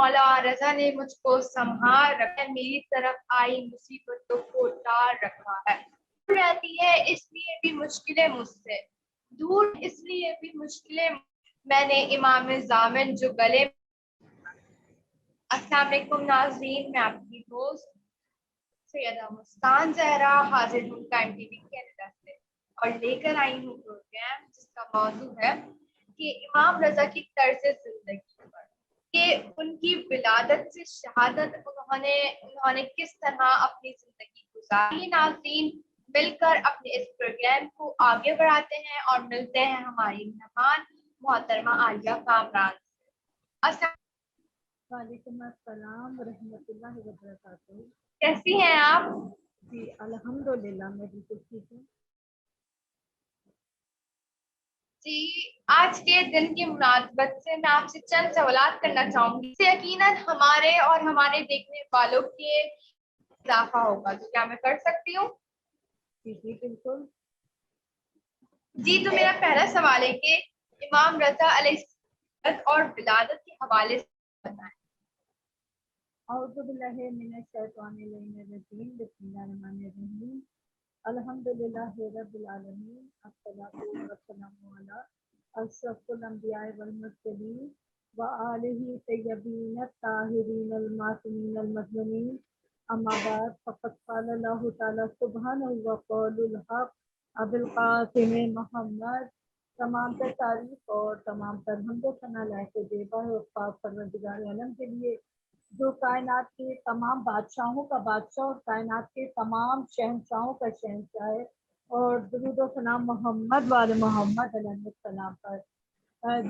मौला रजा ने मुझको संभाल रखा, मेरी तरफ आई मुसीबतों को टाल रखा है। दूर रहती है इसलिए भी मुश्किलें मुझसे, दूर इसलिए भी मुश्किलें, मैंने इमाम जामिन जो गले। अस्सलाम वालेकुम नाज़रीन, मैं आपकी दोस्त सैयदा मुस्कान जहरा हाजिर हूँ टाइम टीवी कनाडा से और लेकर आई हूँ प्रोग्राम जिसका मौजू है कि इमाम रजा की तर्ज जिंदगी पर, कि उनकी विलादत से शहादत उन्होंने किस तरह अपनी जिंदगी गुजारी। नाज़रीन, मिलकर अपने इस प्रोग्राम को आगे बढ़ाते हैं और मिलते हैं हमारी मेहमान मोहतरमा आलिया कामरान से। वालेकुम अस्सलाम रहमतुल्लाहि व बरकातहू। कैसी हैं आप? जी अल्हम्दुलिल्लाह, मैं बिल्कुल ठीक हूँ। जी, आज के दिन की मुनासबत से मैं आपसे चंद सवाल करना चाहूंगी। इससे यकीनन हमारे और हमारे देखने वालों के इजाफा होगा, तो क्या मैं कर सकती हूँ? जी जी बिल्कुल। जी, तो मेरा पहला सवाल है कि इमाम रजा अलैहिस्सलाम और विलादत के हवाले से बताएं। औज़ु बिल्लाहि मिनश शैतानिर रजीम, बिस्मिल्लाहिर्रहमानिर्रहीम, अल्हम्दुलिल्लाहि रब्बिल आलमीन, अस्सलातु वस्सलामु अला अशरफिल अंबिया'i वल मुरसलीन व आलिहि तय्यबीन ताहिरीन अल मासूमीन अल मज़लूमीन, अम्मा बाद, फ़क़द क़ाल अल्लाहु तआला सुब्हानहु व क़ौलुल हक़ अबुल क़ासिम मोहम्मद। तमाम तर तारीफ और तमाम तर हम्द व सना लायक देबा है उस पाक परवरदिगार आलम के लिए जो कायनात के तमाम बादशाहों का बादशाह और कायनात के तमाम शहंशाहों का शहंशाह है। और दुरूद व सलाम मोहम्मद वाले मोहम्मद अलैहिस्सलाम पर।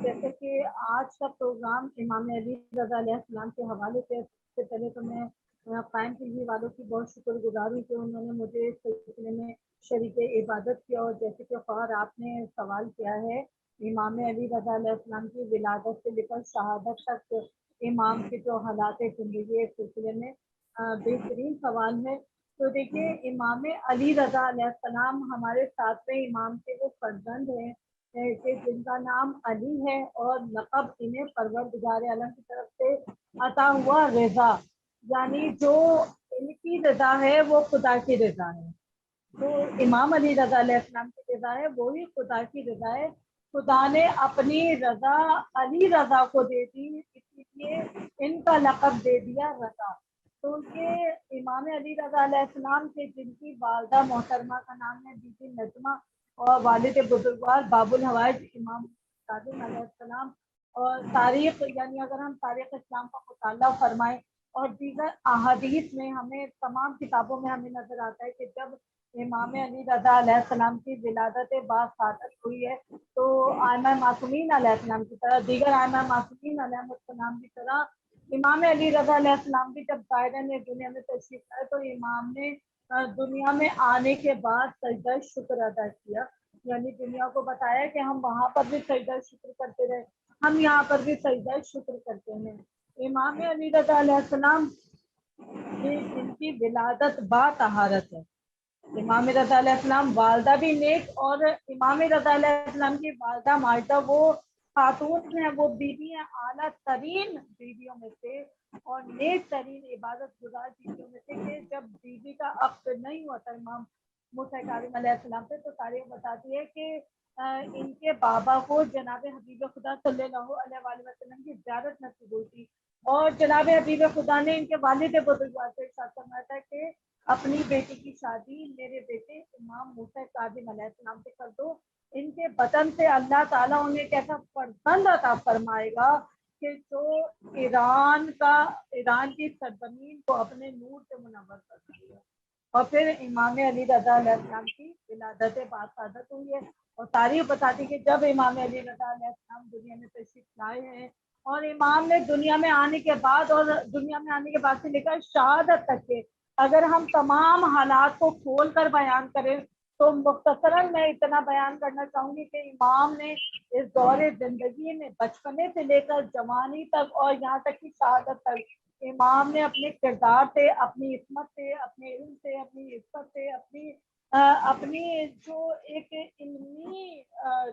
जैसे कि आज का प्रोग्राम इमाम अली रज़ा अलैहिस्सलाम के हवाले से पहले तो मैं कायम टीवी वालों की बहुत शुक्रगुजार हूँ कि उन्होंने मुझे इस सिलसिले में शरीक इबादत किया। और जैसे कि फ़ौर आपने सवाल किया है, इमाम अली रज़ा अलैहिस्सलाम की विलादत से लेकर शहादत तक इमाम के जो हालात ज़िंदगी इस सिलसिले में बेहतरीन सवाल है। तो देखिए, इमाम अली रज़ा अलैहिस्सलाम हमारे सातवें इमाम के वो फर्जंद हैं कि जिनका नाम अली है और लक़ब इन्हें परवरदिगार आलम की तरफ से अता हुआ रज़ा, यानी जो इनकी रज़ा है वो खुदा की रज़ा है। तो इमाम अली रज़ा अलैहिस्सलाम की रज़ा है वो ही खुदा की रज़ा है। खुदा ने अपनी रज़ा अली रज़ा को दे दी, इसीलिए इनका लक़ब दे दिया रज़ा। तो ये इमाम अली रज़ा अलैहिस्सलाम के जिनकी वालदा मोहतरमा का नाम है बीबी नजमा और वालिद बुजुर्गवार बाबुल हवाइज इमाम कासिम अलैहिस्सलाम। और तारीख, यानी अगर हम तारीख इस्लाम का मुताला फरमाएं और दीगर अहादीस में हमें तमाम किताबों में हमें नजर आता है कि जब इमाम अली रज़ा अलैहिस्सलाम की विलादत बासादत हुई है तो आयमा मासूमीन अलैहिस्सलाम की तरह, दीगर आयमा मासूमीन अलैहिस्सलाम की तरह इमाम अली रज़ा अलैहिस्सलाम भी जब दायरे ने दुनिया में तशरीफ लाए तो इमाम ने दुनिया में आने के बाद सजदा शुक्र अदा किया। यानी दुनिया को बताया कि हम वहाँ पर भी सजदा शुक्र करते रहे, हम यहाँ पर भी सजदा शुक्र करते हैं। इमाम अली रज़ा अलैहिस्सलाम की जिनकी विलादत बा तहारत है, इमाम रज़ा अलैहिस्सलाम वालदा भी नेक, और इमाम रज़ा अलैहिस्सलाम की वालदा माजदा वो खातून है, वो बीवी है आला तरीन बीवियों में से और नेक तरीन इबादत गुजार बीवियों में से कि जब बीवी का अक्द नहीं हुआ था इमाम मूसा काज़िम अलैहिस्सलाम पे, तो तारीख बताती है कि इनके बाबा को जनाब हबीब खुदा सल्लल्लाहु अलैहि वसल्लम की ज़ियारत नसीब हुई थी और जनाब हबीब खुदा ने इनके वालिद बुजुर्गवार से इरशाद फरमाया था कि अपनी बेटी की शादी मेरे बेटे इमाम मूसा काज़िम अलैहिस्सलाम से कर दो। इनके बदन से अल्लाह ताला उन्हें कैसा फर्जंद अता फरमाएगा कि जो ईरान की सरजमीन को अपने नूर से मुनव्वर कर देगा। और फिर इमाम अली रज़ा अलैहिस्सलाम की विलादत बासादत हुई है। और तारीख बताती कि जब इमाम अली रज़ा अलैहिस्सलाम दुनिया में तशरीफ लाए हैं और इमाम ने दुनिया में आने के बाद और दुनिया में आने के बाद से लेकर शहादत तक के अगर हम तमाम हालात को खोल कर बयान करें तो मुख्तसरन मैं इतना बयान करना चाहूँगी कि इमाम ने इस दौरे ज़िंदगी में बचपने से लेकर जवानी तक और यहाँ तक कि शहादत तक इमाम ने अपने किरदार से, अपनी इस्मत से, अपने इल्म से, अपनी इज्जत से, अपनी اپنی جو ایک علمی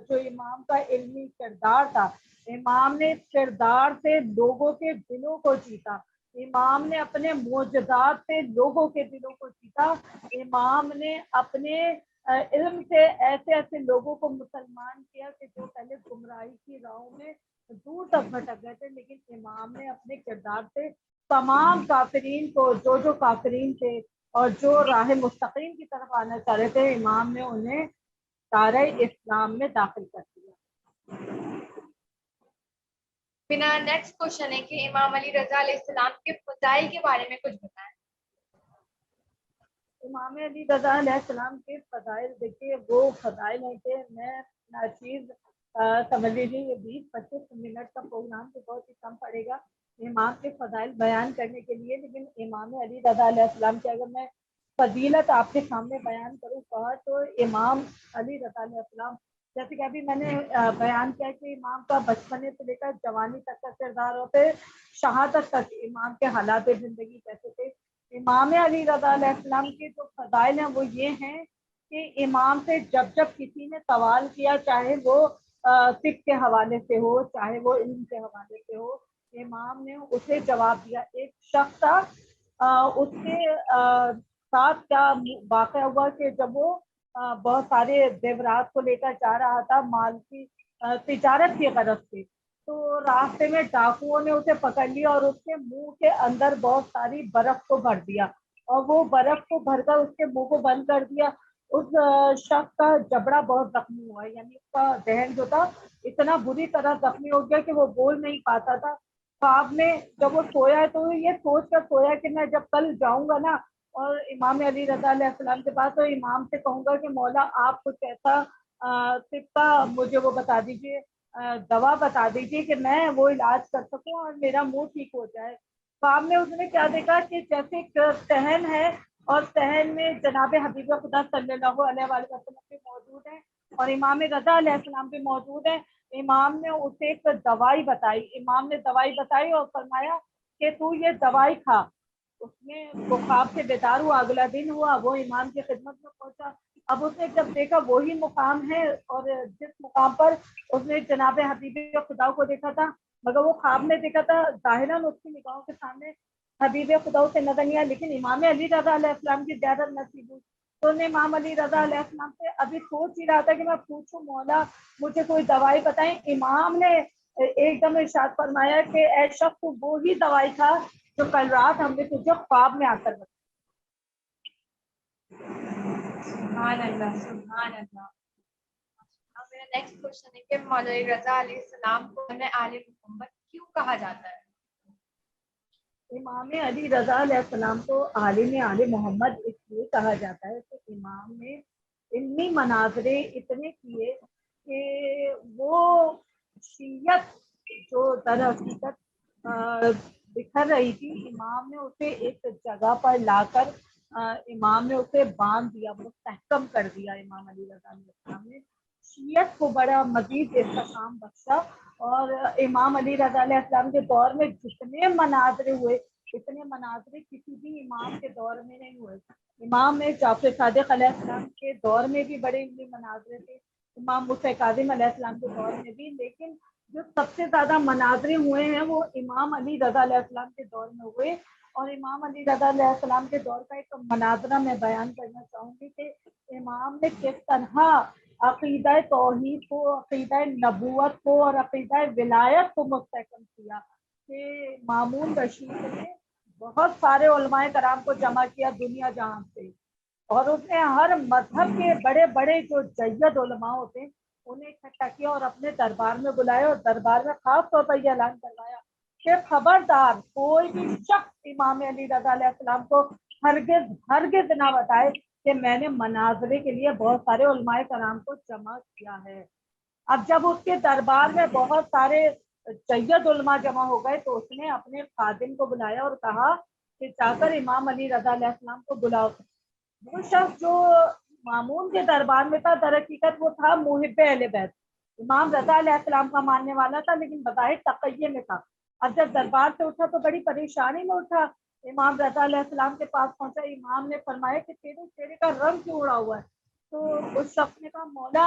جو امام کا علمی کردار تھا، امام نے کردار سے لوگوں کے دلوں کو جیتا، امام نے اپنے معجزات سے لوگوں کے دلوں کو جیتا، امام نے اپنے علم سے ایسے ایسے لوگوں کو مسلمان کیا کہ جو پہلے گمراہی کی راہوں میں دور تک بھٹک گئے تھے، لیکن امام نے اپنے کردار سے تمام کافرین کو، جو کافرین تھے اور جو راہ مستقیم کی طرف آنا چاہ رہے تھے، امام نے انہیں دائرہ اسلام میں داخل کر دیا۔ بنا نیکسٹ کوشچن ہے کہ امام علی رضا علیہ السلام کے فضائل کے بارے میں کچھ بتائیں۔ امام علی رضا علیہ السلام کے فضائل، دیکھیے وہ فضائل ہیں کہ میں ناچیز سمجھ لیجیے یہ 20-25 منٹ کا پروگرام تو بہت ہی کم پڑے گا امام کے فضائل بیان کرنے کے لیے، لیکن امام علی رضا علیہ السلام کی اگر میں فضیلت آپ کے سامنے بیان کروں تو امام علی رضا علیہ السلام، جیسے کہ ابھی میں نے بیان کیا کہ امام کا بچپنے سے لے کر جوانی تک کا کردار اور پھر شہادت تک امام کے حالات زندگی کیسے تھے۔ امام علی رضا علیہ السلام کے جو فضائل ہیں وہ یہ ہیں کہ امام سے جب کسی نے سوال کیا، چاہے وہ فقہ کے حوالے سے ہو، چاہے وہ علم کے حوالے سے ہو، امام نے اسے جواب دیا۔ ایک شخص تھا، اس کے ساتھ کیا واقعہ ہوا کہ جب وہ بہت سارے زیورات کو لے کر جا رہا تھا مال کی تجارت کی غرض سے، تو راستے میں ڈاکوؤں نے اسے پکڑ لیا اور اس کے منہ کے اندر بہت ساری برف کو بھر دیا، اور وہ برف کو بھر کر اس کے منہ کو بند کر دیا۔ اس شخص کا جبڑا بہت زخمی ہوا، یعنی اس کا ذہن جو تھا اتنا بری طرح زخمی ہو گیا کہ وہ بول نہیں پاتا تھا۔ خواب میں جب وہ سویا تو یہ سوچ کر سویا کہ میں جب کل جاؤں گا نا اور امام علی رضا علیہ السلام کے پاس، تو امام سے کہوں گا کہ مولا آپ کچھ ایسا طب مجھے وہ بتا دیجیے، دوا بتا دیجیے کہ میں وہ علاج کر سکوں اور میرا منہ ٹھیک ہو جائے۔ خواب میں اس نے کیا دیکھا کہ جیسے ایک صحن ہے اور صحن میں جناب حبیب خدا صلی اللہ علیہ وآلہ وسلم بھی موجود ہیں اور امام رضا علیہ السلام بھی موجود ہیں۔ امام نے اسے ایک دوائی بتائی، امام نے دوائی بتائی اور فرمایا کہ تو یہ دوائی کھا۔ اس نے وہ خواب سے بیدار ہوا، اگلا دن ہوا، وہ امام کی خدمت میں پہنچا۔ اب اس نے جب دیکھا وہی مقام ہے اور جس مقام پر اس نے جناب حبیب خدا کو دیکھا تھا، مگر وہ خواب میں دیکھا تھا، ظاہراً اس کی نگاہوں کے سامنے حبیب خدا سے نظر نہیں آیا، لیکن امام علی رضا علیہ السلام کی زیادت نصیب ہوئی۔ تو نے امام علی رضا علیہ السلام سے ابھی سوچ ہی رہا تھا کہ میں پوچھوں مولا مجھے کوئی دوائی بتائیں، امام نے ایک دم ارشاد فرمایا کہ اے شخص تو وہی دوائی کھا جو کل رات ہم نے تجھے خواب میں آ کر بتایا۔ سبحان اللہ، سبحان اللہ۔ اب میرا نیکسٹ کوشچن ہے کہ مولا علی رضا علیہ السلام کو آل محمد کیوں کہا جاتا ہے؟ امام علی رضا علیہ السلام کو عالم آل محمد اس لیے کہا جاتا ہے کہ امام نے علمی مناظرے اتنے کیے کہ وہ شیعت جو در حقیقت بکھر رہی تھی، امام نے اسے ایک جگہ پر لا کر امام نے اسے باندھ دیا، مستحکم کر دیا۔ امام علی رضا علیہ السلام نے شیعت کو بڑا مزید استحکام بخشا، اور امام علی رضا علیہ السلام کے دور میں جتنے مناظرے ہوئے، اتنے مناظرے کسی بھی امام کے دور میں نہیں ہوئے۔ امام جعفر صادق علیہ السلام کے دور میں بھی بڑے علمی مناظرے تھے، امام موسیٰ کاظم علیہ السلام کے دور میں بھی، لیکن جو سب سے زیادہ مناظرے ہوئے ہیں وہ امام علی رضا علیہ السلام کے دور میں ہوئے۔ اور امام علی رضا علیہ السلام کے دور کا ایک مناظرہ میں بیان کرنا چاہوں گی کہ امام نے کس طرح عقیدہ توحید کو، عقیدہ نبوت کو اور عقیدہ ولایت کو مستحکم کیا کہ مامون رشید نے بہت سارے علماء کرام کو جمع کیا دنیا جہاں سے، اور اس نے ہر مذہب کے بڑے بڑے جو جید علماء ہوتے ہیں انہیں اکٹھا کیا اور اپنے دربار میں بلایا، اور دربار میں خاص طور پر یہ اعلان کروایا کہ خبردار کوئی بھی شخص امام علی رضا علیہ السلام کو ہرگز نہ بتائے کہ میں نے مناظرے کے لیے بہت سارے علماء کرام کو جمع کیا ہے۔ اب جب اس کے دربار میں بہت سارے جید علماء جمع ہو گئے تو اس نے اپنے خادم کو بلایا اور کہا کہ جا کر امام علی رضا علیہ السلام کو بلاؤ۔ وہ شخص جو مامون کے دربار میں تھا در حقیقت وہ تھا محب اہل بیت، امام رضا علیہ السلام کا ماننے والا تھا، لیکن بظاہر تقیہ میں تھا۔ اب جب دربار سے اٹھا تو بڑی پریشانی میں اٹھا، امام رضا علیہ السلام کے پاس پہنچا، امام نے فرمایا کہ تیرے چہرے کا رنگ کیوں اڑا ہوا ہے؟ تو उस शख्स ने कहा मौला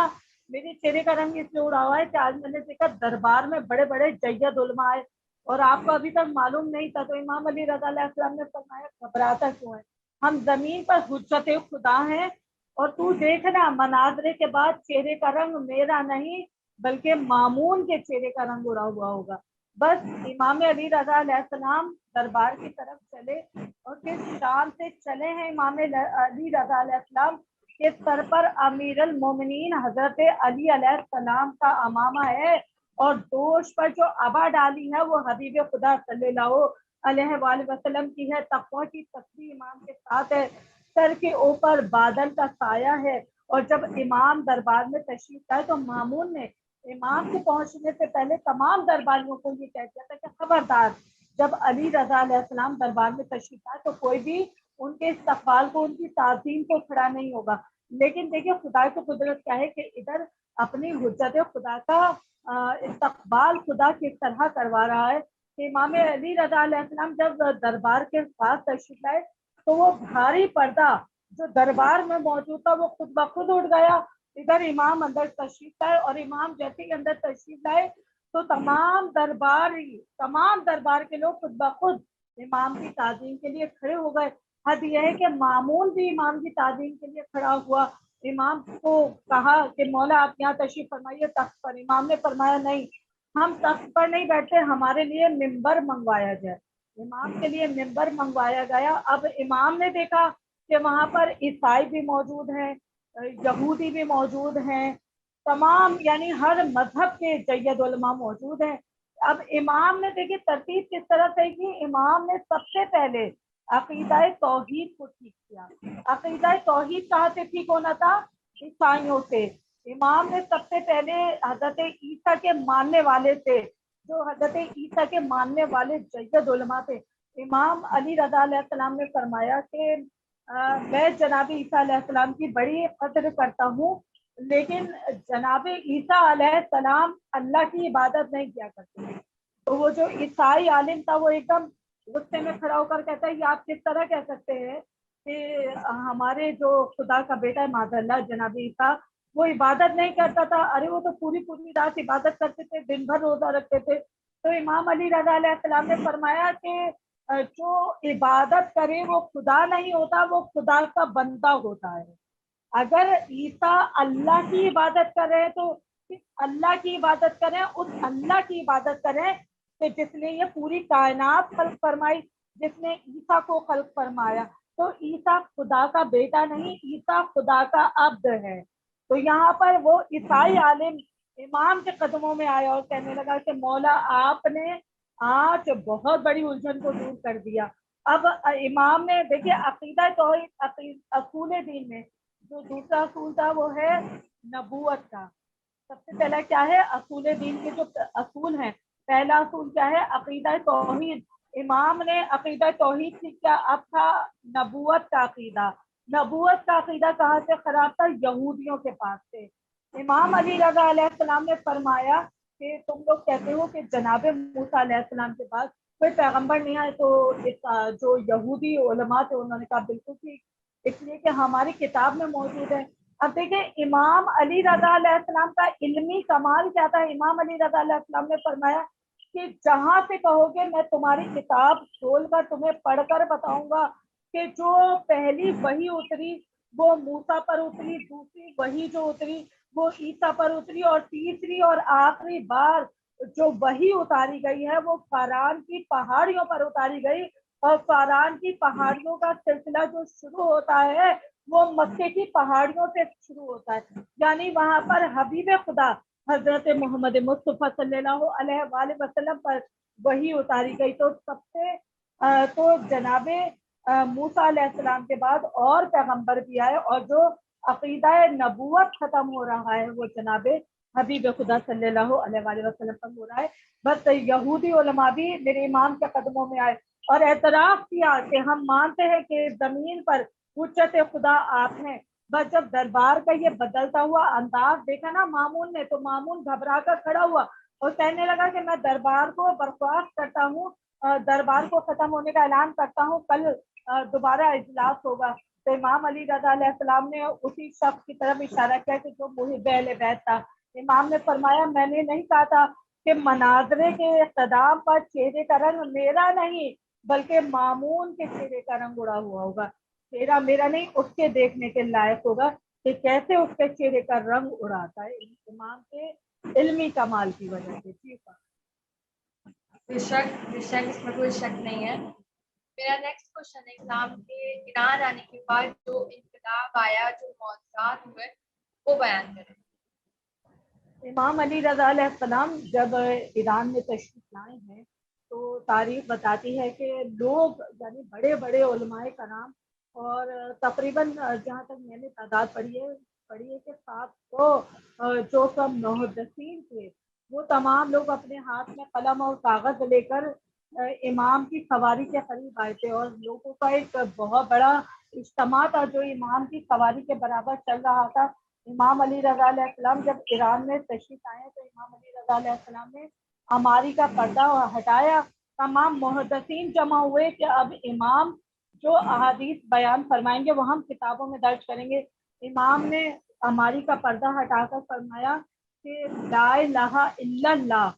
मेरे चेहरे का रंग इसलिए उड़ा हुआ है कि आज मैंने देखा दरबार में बड़े बड़े जय्यद उलमा आए और आपको अभी तक मालूम नहीं था। तो इमाम अली रज़ा अलैहिस्सलाम ने फरमाया घबराता क्यों है, हम जमीन पर हुज्जत खुदा हैं और तू देखना मनाजरे के बाद चेहरे का रंग मेरा नहीं बल्कि मामून के चेहरे का रंग उड़ा हुआ होगा। बस इमाम अली रज़ा अलैहिस्सलाम दरबार की तरफ चले और किस शान से चले हैं इमाम अली रज़ा अलैहिस्सलाम के सर पर अमीर अल मोमिनीन हजरत अली अलैहिस्सलाम का अमामा है और दोष पर जो अबा डाली है वो हबीब खुदा सल्लल्लाहु अलैहि वसल्लम की है। तक़वा की तस्बीह इमाम के साथ है, सर के ऊपर बादल का साया है। और जब इमाम दरबार में तशरीफ लाए तो मामून ने इमाम के पहुंचने से पहले तमाम दरबारियों को ये कह दिया था कि खबरदार जब अली रज़ा अलैहिस्सलाम दरबार में तशरीफ लाए तो कोई भी उनके इस्तकबाल को उनकी ताज़ीम को खड़ा नहीं होगा। लेकिन देखिए खुदा की कुदरत क्या है कि इधर अपनी हुज्जत खुदा का इस्तकबाल खुदा किस तरह करवा रहा है कि इमाम अली रज़ा अलैहिस्सलाम जब दरबार के पास तशरीफ लाए तो वो भारी पर्दा जो दरबार में मौजूद था वो खुद ब खुद उड़ गया। इधर इमाम अंदर तशरीफ लाए और इमाम जैसे ही अंदर तशरीफ लाए तो तमाम दरबार के लोग खुद ब खुद इमाम की ताज़ीम के लिए खड़े हो गए। हद यह है कि मामून भी इमाम की ताज़ीम के लिए खड़ा हुआ। इमाम को कहा कि मौला आप यहाँ तशरीफ फरमाइए तख्त पर। इमाम ने फरमाया नहीं, हम तख्त पर नहीं बैठते, हमारे लिए मिंबर मंगवाया जाए। इमाम के लिए मिंबर मंगवाया गया। अब इमाम ने देखा कि वहां पर ईसाई भी मौजूद हैं, यहूदी भी मौजूद हैं, तमाम यानी हर मजहब के जय्यद उलमा मौजूद हैं। अब इमाम ने देखिए तरतीब किस तरह से की। इमाम ने सबसे पहले अकीदा तौहीद को ठीक किया। अकीदा तौहीद कहाँ से ठीक होना था? ईसाइयों से। इमाम ने सबसे पहले हजरत ईसा के मानने वाले थे, जो हजरत ईसा के मानने वाले जय्यद उलमा थे। इमाम अली रज़ा अलैहिस्सलाम ने फरमाया कि मैं जनाब ईसा अलैहिस्सलाम की बड़ी कदर करता हूँ, लेकिन जनाब ईसा अलैहिस्सलाम अल्लाह की इबादत नहीं किया करते। तो वो जो ईसाई आलिम था वो एकदम गुस्से में खड़ा होकर कहता है, ये आप किस तरह कह सकते हैं कि हमारे जो खुदा का बेटा है माज़अल्लाह जनाब ईसा वो इबादत नहीं करता था। अरे वो तो पूरी पूरी रात इबादत करते थे, दिन भर रोजा रखते थे। तो इमाम अली रज़ा अलैहिस्सलाम ने फरमाया कि जो इबादत करे वो खुदा नहीं होता, वो खुदा का बंदा होता है। अगर ईसा अल्लाह की इबादत कर रहे हैं तो किस अल्लाह की इबादत करें? उस अल्लाह की इबादत करें कि जिसने ये पूरी कायनात खल्क फरमाई, जिसने ईसा को खल्क फरमाया। तो ईसा खुदा का बेटा नहीं, ईसा खुदा का अब्द है। तो यहाँ पर वो ईसाई आलिम इमाम के कदमों में आया और कहने लगा कि मौला आपने आज बहुत बड़ी उलझन को दूर कर दिया। अब इमाम ने देखिए अकीदा तौहीद असूल दीन में जो दूसरा असूल था वो है नबूवत का। सबसे पहला क्या है? असूल दीन के जो असूल हैं, पहला असूल क्या है? अकीदा तौहीद। इमाम ने अकीदा तौहीद सीख किया। अब था नबूवत का अकीदा। नबूवत का अकीदा कहाँ से खराब था? यहूदियों के पास से। इमाम अली रज़ा अलैहिस्सलाम ने फरमाया कि तुम लोग कहते हो कि जनाब मूसा अलैहिस्सलाम के पास कोई पैगंबर नहीं आए। तो जो यहूदी उलमा थे उन्होंने कहा बिल्कुल ठीक, इसलिए कि हमारी किताब में मौजूद है। अब देखिए इमाम अली रज़ा अलैहिस्सलाम का इल्मी कमाल क्या था। इमाम अली रज़ा अलैहिस्सलाम ने फरमाया कि जहां से कहोगे मैं तुम्हारी किताब खोलकर तुम्हें पढ़कर बताऊंगा कि जो पहली वही उतरी वो मूसा पर उतरी, दूसरी वही जो उतरी वो ईसा पर उतरी, और तीसरी और आखिरी बार जो वही उतारी गई है वो फरान की पहाड़ियों पर उतारी गई। और फरान की पहाड़ियों का सिलसिला जो शुरू होता है वो मक्के की पहाड़ियों से शुरू होता है। यानी वहां पर हबीब खुदा हजरत मोहम्मद मुस्तफा सल्लल्लाहु अलैहि वसल्लम पर वही उतारी गई। तो सबसे तो जनाबे मूसा अलैहिस्सलाम के बाद और पैगंबर भी आए और जो अकीदा नबूवत खत्म हो रहा है वो जनाबे हबीब खुदा सल्लल्लाहु अलैहि वसल्लम पर हो रहा है। बस यहूदी उलमा भी मेरे इमाम के कदमों में आए और एतराफ किया कि हम मानते हैं कि जमीन पर हुज्जत खुदा आप हैं। बस जब दरबार का ये बदलता हुआ अंदाज देखा ना मामून ने, तो मामून घबरा कर खड़ा हुआ और कहने लगा कि मैं दरबार को बर्खास्त करता हूँ, दरबार को खत्म होने का ऐलान करता हूँ। कल दोबारा इजलास होगा। तो इमाम अली रज़ा अलैहिस्सलाम ने उसी शख्स की तरफ इशारा किया कि जो मुहिब अहले बैत था। इमाम ने फरमाया मैंने नहीं कहा था कि मनाजरे के इख्तिताम पर चेहरे का रंग मेरा नहीं बल्कि मामून के चेहरे का रंग उड़ा हुआ होगा। चेहरा मेरा नहीं, उसके देखने के लायक होगा कि कैसे उसके चेहरे का रंग उड़ाता है इमाम के इल्मी कमाल की वजह से। ठीक है, बेशक इसमें कोई शक नहीं है। मेरा नेक्स्ट क्वेश्चन है, इस्लाम के ईरान आने के बाद जो इनकलाब आया, जो मौजूदात हुए, वो बयान करें। इमाम अली रज़ा अलैहिस्सलाम जब ईरान में तशरीफ लाए हैं तो तारीख बताती है कि लोग यानी बड़े बड़े उलमाए कराम और तकरीबन जहाँ तक मैंने तादाद पढ़ी है कि 700 जो सब मुहद्दिसीन थे वो तमाम लोग अपने हाथ में कलम और कागज लेकर इमाम की सवारी के करीब आए थे और लोगों का एक बहुत बड़ा इज्तिमा था जो इमाम की सवारी के बराबर चल रहा था। इमाम अली रज़ा अलैहिस्सलाम जब ईरान में तशरीफ आए तो इमाम अली रज़ा अलैहिस्सलाम ने अमारी का पर्दा हटाया। तमाम मुहद्दिसीन जमा हुए कि अब इमाम जो अहादीस बयान फरमाएंगे वो हम किताबों में दर्ज करेंगे। इमाम ने अमारी का पर्दा हटाकर फरमाया कि ला इलाहा इल्लल्लाह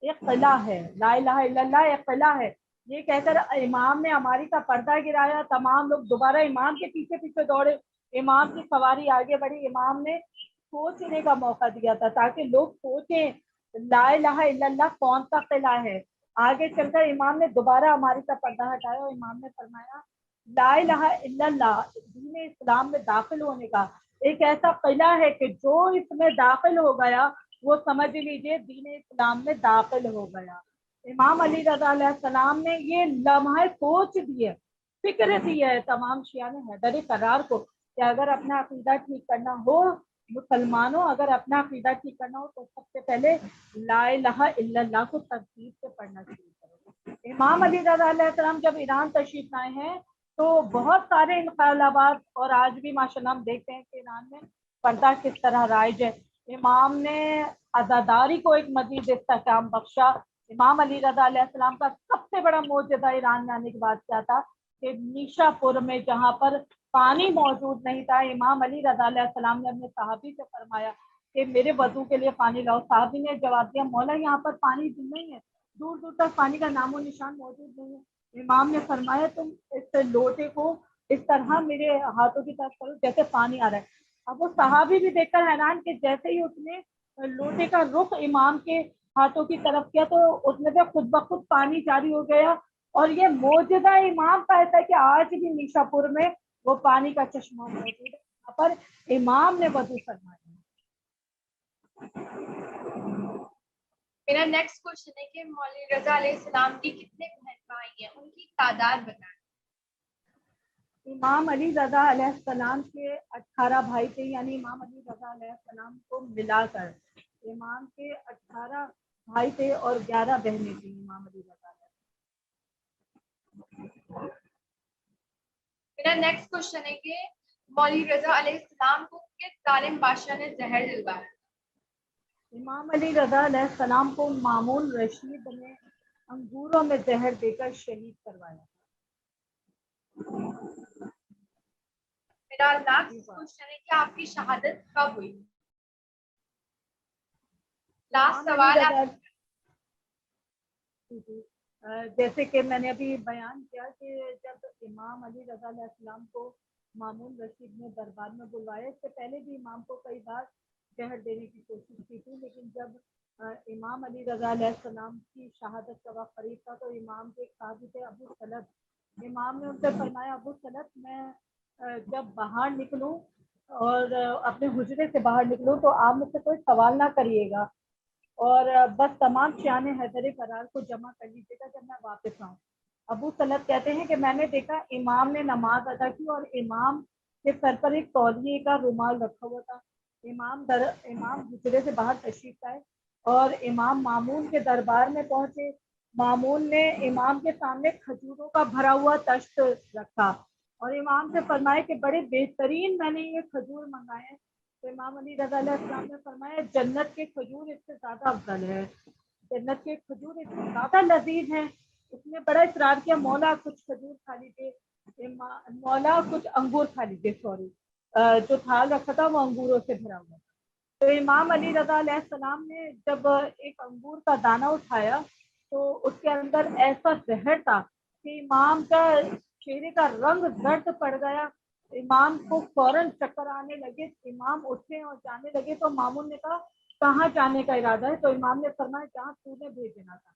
एक किला है, ला इलाहा इल्लल्लाह एक किला है। ये कहकर इमाम ने अमारी का पर्दा गिराया। तमाम लोग दोबारा इमाम के पीछे पीछे दौड़े। इमाम की सवारी आगे बढ़ी। इमाम ने सोचने का मौका दिया था ताकि लोग सोचें ला इलाहा इल्लल्लाह कौन सा किला है। आगे चलकर इमाम ने दोबारा हमारी का पर्दा हटाया और इमाम ने फरमाया ला इलाहा इल्लल्लाह दीन इस्लाम में दाखिल होने का एक ऐसा किला है कि जो इसमें दाखिल हो गया वो समझ लीजिए दीन इस्लाम में दाखिल हो गया। इमाम अली रज़ा अलैहिस्सलाम ने ये लम्हा सोच दिए, फिक्र दी है तमाम शिया ने हैदर करार को कि अगर अपना अकीदा ठीक करना हो, मुसलमानों अगर अपना अकीदा ठीक करना हो तो सबसे पहले ला इलाहा इल्लल्लाह को तरतीब से पढ़ना शुरू करो। इमाम अली रज़ा अलैहिस्सलाम जब ईरान तशरीफ लाए हैं तो बहुत सारे इनकलाबात और आज भी माशाल्लाह हम देखते हैं कि ईरान में पर्दा किस तरह राइज है। इमाम ने अज़ादारी को एक मजीद इस्तेहकाम बख्शा। इमाम अली रज़ा अलैहिस्सलाम का सबसे बड़ा मौजूदा ईरान में आने के बाद क्या था कि नीशापुर में जहाँ पर पानी मौजूद नहीं था, इमाम अली रज़ा अलैहिस्सलाम ने अपने सहाबी से फरमाया कि मेरे वजू के लिए पानी लाओ। सहाबी ने जवाब दिया मौला यहाँ पर पानी नहीं है, दूर दूर तक पानी का नामो निशान मौजूद नहीं है। इमाम ने फरमाया तुम इस लोटे को इस तरह मेरे हाथों की तरफ करो जैसे पानी आ रहा है। अब वो सहाबी भी देखकर हैरान कि जैसे ही उसने लोटे का रुख इमाम के हाथों की तरफ किया तो उसमें से खुद ब खुद पानी जारी हो गया। और ये मौजूदा इमाम का ऐसा है कि आज भी निशापुर में वो पानी का चश्मा मौजूद है, यहाँ पर इमाम ने वजू फरमाया। मेरा नेक्स्ट क्वेश्चन है कि मौलवी रज़ा अलैहिस्सलाम की कितने बहन भाई हैं, उनकी तादाद बताएं। इमाम अली रज़ा अलैहिस्सलाम के 18 भाई थे, यानी इमाम अली रज़ा अलैहिस्सलाम को मिलाकर इमाम के 18 भाई थे और 11 बहनें थी इमाम अली रज़ा अलैहिस्सलाम। मेरा नेक्स्ट क्वेश्चन है कि मौलवी रज़ा अलैहिस्सलाम को किस जालिम बादशाह ने जहर दिलवाया। इमाम अली रज़ा अलैहिस्सलाम को मामून रशीद ने अंगूरों में जहर देकर शहीद करवाया। मेरा लास्ट क्वेश्चन है कि आपकी शहादत कब हुई। लास्ट सवाल जैसे कि मैंने अभी बयान किया कि जब इमाम अली रज़ा अलैहिस्सलाम को मामून रशीद ने दरबार में बुलवाया, इससे पहले भी इमाम को कई बार जहर देने की कोशिश की थी, लेकिन जब इमाम अली रज़ा अलैहिस्सलाम की शहादत का वक्त करीब था तो इमाम के साथी थे अबू सलत। इमाम ने उनसे फरमाया अबू सलत मैं जब बाहर निकलूं और अपने हुजरे से बाहर निकलूं तो आप मुझसे कोई सवाल ना करिएगा और बस तमाम शियाने हैदर करार को जमा कर लीजिएगा जब मैं वापस आऊँ। अबू सलत कहते हैं कि मैंने देखा इमाम ने नमाज अदा की और इमाम के सर पर एक तौलिए का रुमाल रखा हुआ था। इमाम हुजरे से बाहर तशरीफ आए और इमाम मामून के दरबार में पहुंचे। मामून ने इमाम के सामने खजूरों का भरा हुआ तश्त रखा और इमाम से फरमाया कि बड़े बेहतरीन मैंने ये खजूर मंगाए हैं। तो इमाम अली रज़ा अलैहिस्सलाम ने फरमाया जन्नत के खजूर इससे ज्यादा अफजल है, जन्नत के खजूर इससे ज्यादा लजीज हैं। उसने बड़ा इकरार किया मौला कुछ खजूर खा लीजिए। مولا کچھ انگور کھا لیجیے، سوری، جو تھال رکھا تھا وہ انگوروں سے بھرا ہوا تھا۔ تو امام علی رضا علیہ السلام نے جب ایک انگور کا دانہ اٹھایا تو اس کے اندر ایسا زہر تھا کہ امام کا چہرے کا رنگ زرد پڑ گیا۔ امام کو فوراً چکر آنے لگے، امام اٹھے اور جانے لگے تو مامون نے کہا کہاں جانے کا ارادہ ہے؟ تو امام نے فرمایا جہاں تو نے بھیجنا تھا۔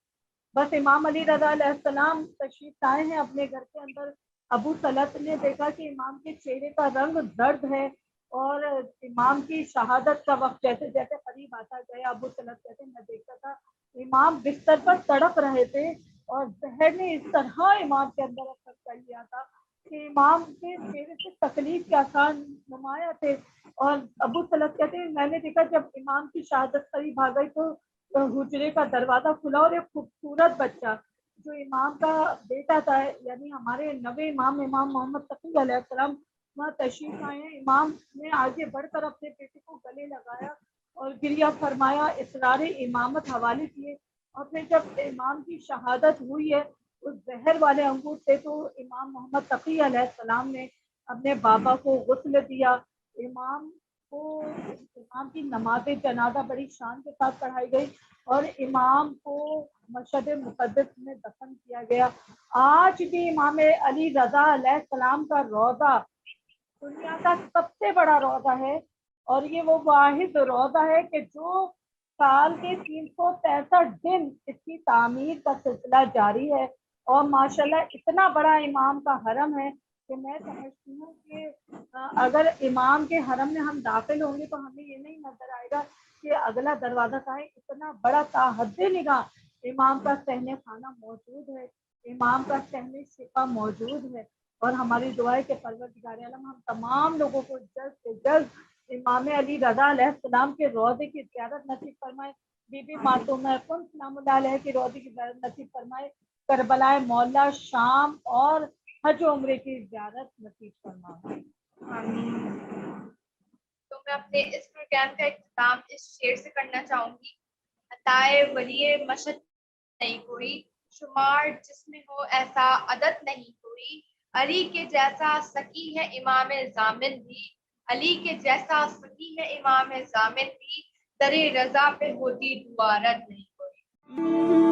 بس امام علی رضا علیہ السلام تشریف لائے ہیں اپنے گھر کے اندر، ابو طلحہ نے دیکھا کہ امام کے چہرے کا رنگ زرد ہے اور امام کی شہادت کا وقت جیسے جیسے قریب آتا گیا، ابو طلحہ کہتے ہیں میں دیکھتا تھا امام بستر پر تڑپ رہے تھے اور زہر نے اس طرح امام کے اندر اثر کر لیا تھا کہ امام کے چہرے سے تکلیف کے آثار نمایاں تھے۔ اور ابو طلحہ کہتے ہیں میں نے دیکھا جب امام کی شہادت قریب آ گئی تو حجرے کا دروازہ کھلا اور ایک خوبصورت بچہ جو امام کا بیٹا تھا، یعنی ہمارے نوے امام امام محمد تقی علیہ السلام وہاں تشریف آئے ہیں۔ امام نے آگے بڑھ کر اپنے بیٹے کو گلے لگایا اور گریہ فرمایا، اسرار امامت حوالے کیے۔ اور پھر جب امام کی شہادت ہوئی ہے اس زہر والے انگور سے تو امام محمد تقی علیہ السلام نے اپنے بابا کو غسل دیا۔ امام کی نماز جنازہ بڑی شان کے ساتھ پڑھائی گئی اور امام کو مشہد مقدس میں دفن کیا گیا۔ آج بھی امام علی رضا علیہ السلام کا روضہ دنیا کا سب سے بڑا روضہ ہے اور یہ وہ واحد روضہ ہے کہ جو سال کے 365 دن اس کی تعمیر کا سلسلہ جاری ہے اور ماشاءاللہ اتنا بڑا امام کا حرم ہے کہ میں سمجھتی ہوں کہ اگر امام کے حرم میں ہم داخل ہوں گے تو ہمیں یہ نہیں نظر آئے گا کہ اگلا دروازہ کا ہے، اتنا بڑا تاحد نگاہ امام کا صحن خانہ موجود ہے، امام کا صحن شفا موجود ہے۔ اور ہماری دعا ہے کہ پروردگار عالم ہم تمام لوگوں کو جلد سے جلد امام علی رضا علیہ السلام کے روضے کی زیارت نصیب فرمائے، بی بی معصومہ کن سلام اللہ علیہ کی روضے کی زیارت نصیب فرمائے، کربلا مولا شام اور حج و عمرے کی زیارت نصیب فرمائے۔ تو میں اپنے اس پروگرام کا اختتام اس شعر سے کرنا چاہوں گی، عطائے ولی مشد نہیں کوئی، شمار جس میں ہو ایسا عدد نہیں کوئی، علی کے جیسا سکی ہے امام ضامن بھی، علی کے جیسا سکی ہے امام ضامن بھی، در رضا پہ ہوتی دوارت نہیں کوئی۔